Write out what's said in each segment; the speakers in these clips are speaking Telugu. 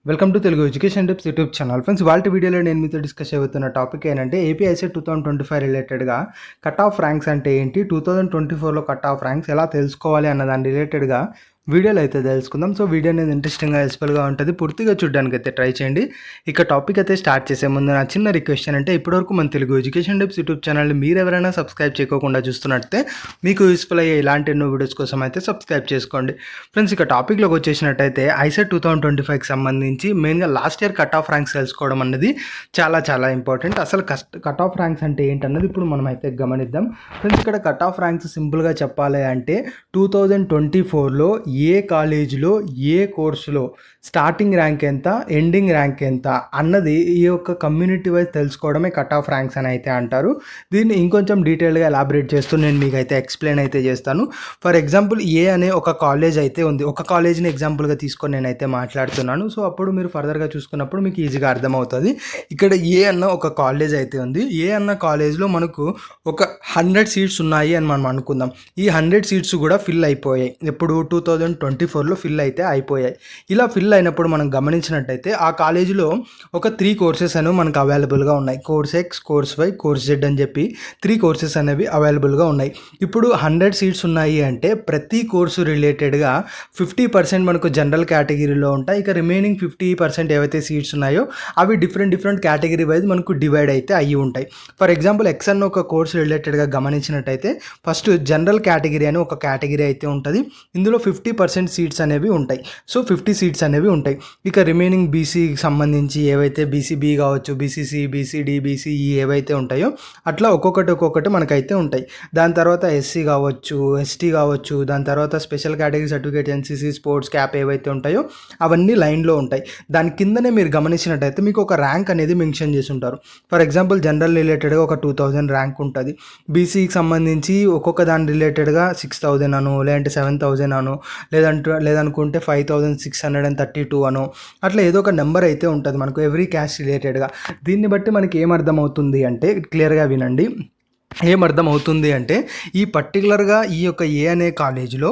Welcome to Telugu education tips YouTube channel. Friends, వాళ్ళ వీడియోలో నేను మీతో డిస్కస్ అవుతున్న టాపిక్ ఏంటంటే ఏపీ ఐసెట్ 2025 రిలేటెడ్గా కట్ ఆఫ్ ర్యాంక్స్ అంటే ఏంటి, 2024లో కట్ ఆఫ్ ర్యాంక్స్ ఎలా తెలుసుకోవాలి అన్న దాని రిలేటెడ్గా వీడియోలో అయితే తెలుసుకుందాం. సో వీడియో అనేది ఇంట్రెస్టింగ్గా యూస్ఫుల్గా ఉంటుంది, పూర్తిగా చూడడానికి అయితే ట్రై చేయండి. ఇక టాపిక్ అయితే స్టార్ట్ చేసే ముందు నా చిన్న రిక్వెస్ట్ అంటే ఇప్పటివరకు మన తెలుగు ఎడ్యుకేషన్ టిప్స్ యూట్యూబ్ ఛానల్ని మీరు ఎవరైనా సబ్స్క్రైబ్ చేయకుండా చూస్తున్నట్టే మీకు యూస్ఫుల్ అయ్యే ఇలాంటి ఎన్నో వీడియోస్ కోసం అయితే సబ్స్క్రైబ్ చేసుకోండి. ఫ్రెండ్స్, ఇక టాపిక్లోకి వచ్చేసినట్టయితే ఐసెట్ 2025కి సంబంధించి మెయిన్గా last year cut off ranks తెలుసుకోవడం అనేది చాలా ఇంపార్టెంట్. అసలు కట్ ఆఫ్ ర్యాంక్స్ అంటే ఏంటన్నది ఇప్పుడు మనం అయితే గమనిద్దాం. ఫ్రెండ్స్, ఇక్కడ కట్ ఆఫ్ ర్యాంక్స్ సింపుల్గా చెప్పాలి అంటే 2024లో ఏ కాలేజీలో ఏ కోర్సులో స్టార్టింగ్ ర్యాంక్ ఎంత, ఎండింగ్ ర్యాంక్ ఎంత అన్నది ఈ యొక్క కమ్యూనిటీ వైజ్ తెలుసుకోవడమే కట్ ఆఫ్ ర్యాంక్స్ అని అయితే అంటారు. దీన్ని ఇంకొంచెం డీటెయిల్గా ఎలాబరేట్ చేస్తూ నేను మీకు అయితే ఎక్స్ప్లెయిన్ అయితే చేస్తాను. ఫర్ ఎగ్జాంపుల్ ఏ అనే ఒక కాలేజ్ అయితే ఉంది, ఒక కాలేజ్ని ఎగ్జాంపుల్గా తీసుకొని నేనైతే మాట్లాడుతున్నాను. సో అప్పుడు మీరు ఫర్దర్గా చూసుకున్నప్పుడు మీకు ఈజీగా అర్థమవుతుంది. ఇక్కడ ఏ అన్న ఒక కాలేజ్ అయితే ఉంది. ఏ అన్న కాలేజ్లో మనకు ఒక 100 సీట్స్ ఉన్నాయి అని మనం అనుకుందాం. ఈ 100 సీట్స్ కూడా ఫిల్ అయిపోయాయి. ఎప్పుడు 2024లో ఫిల్ అయితే అయిపోయాయి. ఇలా ఫిల్ అయినప్పుడు మనం గమనించినట్టయితే ఆ కాలేజీలో ఒక 3 కోర్సెస్ అనేవి మనకు అవైలబుల్గా ఉన్నాయి. Course X, course Y, course Z అని చెప్పి 3 కోర్సెస్ అనేవి అవైలబుల్గా ఉన్నాయి. ఇప్పుడు 100 సీట్స్ ఉన్నాయి అంటే ప్రతి కోర్సు రిలేటెడ్గా 50% మనకు జనరల్ కేటగిరీలో ఉంటాయి. ఇక రిమైనింగ్ 50% ఏవైతే సీట్స్ ఉన్నాయో అవి డిఫరెంట్ కేటగిరీ వైజ్ మనకు డివైడ్ అయితే అయ్యి ఉంటాయి. ఫర్ ఎగ్జాంపుల్ ఎక్స్ అన్న ఒక కోర్సు రిలేటెడ్గా గమనించినట్టయితే ఫస్ట్ జనరల్ కేటగిరీ అని ఒక కేటగిరీ అయితే ఉంటుంది. ఇందులో 50% సీట్స్ అనేవి ఉంటాయి. సో 50 సీట్స్ అనేవి ఉంటాయి. ఇక రిమైనింగ్ బీసీకి సంబంధించి ఏవైతే బీసీబీ కావచ్చు, బీసీసీ, బీసీడీ, బీసీఈ ఏవైతే ఉంటాయో అట్లా ఒక్కొక్కటి మనకైతే ఉంటాయి. దాని తర్వాత ఎస్సీ కావచ్చు, ఎస్టీ కావచ్చు, దాని తర్వాత special category certificate, NCC, sports cap ఏవైతే ఉంటాయో అవన్నీ లైన్లో ఉంటాయి. దాని కిందనే మీరు గమనించినట్టయితే మీకు ఒక ర్యాంక్ అనేది మెన్షన్ చేసి ఉంటారు. ఫర్ ఎగ్జాంపుల్ జనరల్ రిలేటెడ్గా ఒక 2000 ర్యాంక్ ఉంటుంది. బీసీకి సంబంధించి ఒక్కొక్క దాని రిలేటెడ్గా 6000 అను, లేదంటే 7000 అను, లేదనుకుంటే 5632 అను, అట్లా ఏదో ఒక నెంబర్ అయితే ఉంటుంది మనకు ఎవ్రీ క్యాస్ట్ రిలేటెడ్గా. దీన్ని బట్టి మనకి ఏమర్థమవుతుంది అంటే క్లియర్గా వినండి. ఏమర్థమవుతుంది అంటే ఈ పర్టికులర్గా ఈ యొక్క ఏ అనే కాలేజీలో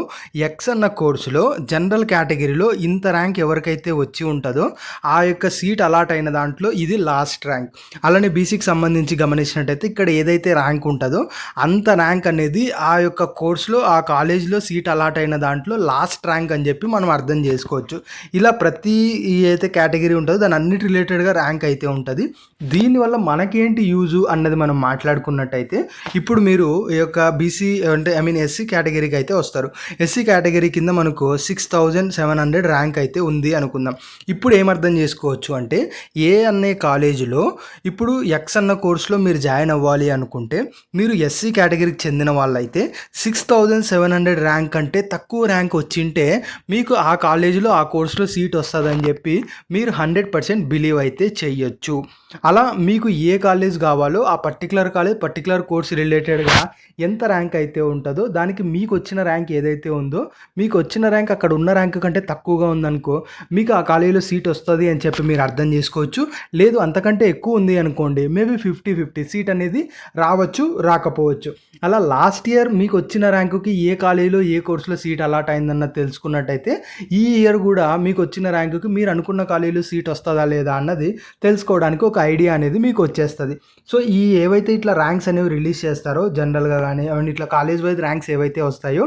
ఎక్స్ అన్న కోర్సులో జనరల్ కేటగిరీలో ఇంత ర్యాంక్ ఎవరికైతే వచ్చి ఉంటుందో ఆ యొక్క సీట్ అలాట్ అయిన దాంట్లో ఇది లాస్ట్ ర్యాంక్. అలానే బీసీకి సంబంధించి గమనించినట్టయితే ఇక్కడ ఏదైతే ర్యాంక్ ఉంటుందో అంత ర్యాంక్ అనేది ఆ యొక్క కోర్సులో ఆ కాలేజీలో సీట్ అలాట్ అయిన దాంట్లో లాస్ట్ ర్యాంక్ అని చెప్పి మనం అర్థం చేసుకోవచ్చు. ఇలా ప్రతి ఏదైతే కేటగిరీ ఉంటుందో దాని అన్నిటి రిలేటెడ్గా ర్యాంక్ అయితే ఉంటుంది. దీనివల్ల మనకేంటి యూజు అన్నది మనం మాట్లాడుకున్నట్టయితే ఇప్పుడు మీరు ఈ యొక్క బీసీ అంటే ఎస్సీ కేటగిరీకి అయితే వస్తారు. ఎస్సీ కేటగిరీ కింద మనకు 6700 ర్యాంక్ అయితే ఉంది అనుకుందాం. ఇప్పుడు ఏమర్థం చేసుకోవచ్చు అంటే ఏ అనే కాలేజీలో ఇప్పుడు ఎక్స్ అన్న కోర్సులో మీరు జాయిన్ అవ్వాలి అనుకుంటే మీరు ఎస్సీ కేటగిరీకి చెందిన వాళ్ళైతే 6700 ర్యాంక్ అంటే తక్కువ ర్యాంక్ వచ్చింటే మీకు ఆ కాలేజీలో ఆ కోర్సులో సీట్ వస్తుందని చెప్పి మీరు 100% బిలీవ్ అయితే చెయ్యొచ్చు. అలా మీకు ఏ కాలేజ్ కావాలో ఆ పర్టికులర్ కాలేజ్ పర్టికులర్ కోర్స్ రిలేటెడ్గా ఎంత ర్యాంక్ అయితే ఉంటుందో దానికి మీకు వచ్చిన ర్యాంక్ ఏదైతే ఉందో మీకు వచ్చిన ర్యాంక్ అక్కడ ఉన్న ర్యాంక్ కంటే తక్కువగా ఉందనుకో మీకు ఆ కాలేజీలో సీట్ వస్తుంది అని చెప్పి మీరు అర్థం చేసుకోవచ్చు. లేదు అంతకంటే ఎక్కువ ఉంది అనుకోండి, మేబీ 50-50 సీట్ అనేది రావచ్చు, రాకపోవచ్చు. అలా లాస్ట్ ఇయర్ మీకు వచ్చిన ర్యాంకుకి ఏ కాలేజీలో ఏ కోర్సులో సీట్ అలాట్ అయిందన్నది తెలుసుకున్నట్టయితే ఈ ఇయర్ కూడా మీకు వచ్చిన ర్యాంకుకి మీరు అనుకున్న కాలేజీలో సీట్ వస్తుందా లేదా అన్నది తెలుసుకోవడానికి ఒక ఐడియా అనేది మీకు వచ్చేస్తుంది. సో ఈ ఏవైతే ఇట్లా ర్యాంక్స్ అనేవి రిలీజ్ చేస్తారో జనరల్గా కానీ ఇట్లా కాలేజ్ వైజ్ ర్యాంక్స్ ఏవైతే వస్తాయో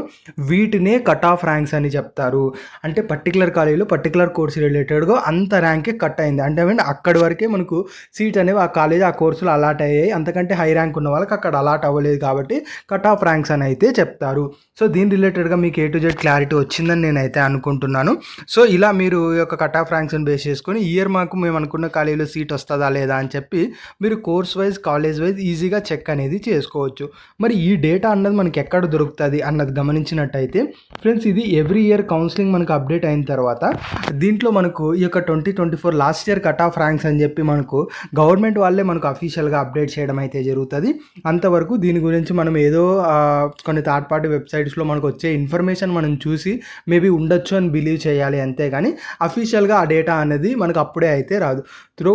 వీటినే కట్ ఆఫ్ ర్యాంక్స్ అని చెప్తారు. అంటే పర్టికులర్ కాలేజీలో పర్టికులర్ కోర్స్ రిలేటెడ్గా అంత ర్యాంకే కట్ అయింది అంటే అక్కడి వరకే మనకు సీట్ అనేవి ఆ కాలేజ్ ఆ కోర్సులో అలాట్ అయ్యాయి, అంతకంటే హై ర్యాంక్ ఉన్న వాళ్ళకి అక్కడ అలాట్ అవ్వలేదు కాబట్టి కట్ ఆఫ్ ర్యాంక్స్ అని అయితే చెప్తారు. సో దీని రిలేటెడ్గా మీకు A to Z క్లారిటీ వచ్చిందని నేనైతే అనుకుంటున్నాను. సో ఇలా మీరు ఈ యొక్క కట్ ఆఫ్ ర్యాంక్స్ని బేస్ చేసుకొని ఇయర్ మాకు మేము అనుకున్న కాలేజీలో సీట్ వస్తుందా లేదా అని చెప్పి మీరు కోర్స్ వైజ్ కాలేజ్ వైజ్ ఈజీగా చెక్ అనేది చేసుకోవచ్చు. మరి ఈ డేటా అన్నది మనకి ఎక్కడ దొరుకుతుంది అన్నది గమనించినట్టయితే ఫ్రెండ్స్, ఇది ఎవ్రీ ఇయర్ కౌన్సిలింగ్ మనకు అప్డేట్ అయిన తర్వాత దీంట్లో మనకు ఈ యొక్క 2024 last year cut off ranks అని చెప్పి మనకు గవర్నమెంట్ వాళ్ళే మనకు అఫీషియల్గా అప్డేట్ చేయడం అయితే జరుగుతుంది. అంతవరకు దీని గురించి మనం ఏదో కొన్ని థర్డ్ పార్టీ వెబ్సైట్స్లో మనకు వచ్చే ఇన్ఫర్మేషన్ మనం చూసి మేబీ ఉండొచ్చు అని బిలీవ్ చేయాలి, అంతేగాని అఫీషియల్గా ఆ డేటా అనేది మనకు అప్పుడే అయితే రాదు.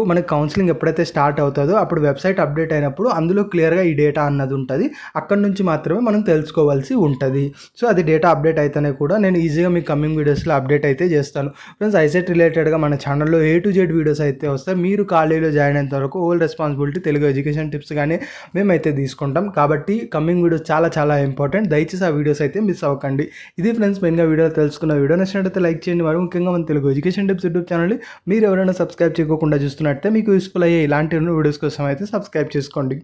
మనకి కౌన్సిలింగ్ ఎప్పుడైతే స్టార్ట్ అవుతుందో అప్పుడు వెబ్సైట్ అప్డేట్ అయినప్పుడు అందులో క్లియర్గా ఈ డేటా అన్నది ఉంటుంది. అక్కడ నుంచి మాత్రమే మనం తెలుసుకోవాల్సి ఉంటుంది. సో అది డేటా అప్డేట్ అయితేనే కూడా నేను ఈజీగా మీకు కమింగ్ వీడియోస్లో అప్డేట్ అయితే చేస్తాను. ఫ్రెండ్స్ ఐసెట్ రిలేటెడ్గా మన ఛానల్లో A to Z వీడియోస్ అయితే వస్తాయి. మీరు కాలేజీలో జాయిన్ అయినంత వరకు whole responsibility Telugu education tips కానీ మేమైతే తీసుకుంటాం. కాబట్టి కమింగ్ వీడియోస్ చాలా చాలా ఇంపార్టెంట్. దయచేసి ఆ వీడియోస్ అయితే మిస్ అవ్వకండి. ఇది ఫ్రెండ్స్ మెయిన్గా వీడియో తెలుసుకున్న వీడియో నచ్చినట్లయితే లైక్ చేయండి. మరి ముఖ్యంగా మన Telugu education tips YouTube channel మీరు ఎవరైనా సబ్స్క్రైబ్ చేయకుండా చూస్తున్నట్టే మీకు యూస్ఫుల్ అయ్యే ఇలాంటి వీడియోస్ కోసం అయితే సబ్స్క్రైబ్ చేసుకోండి.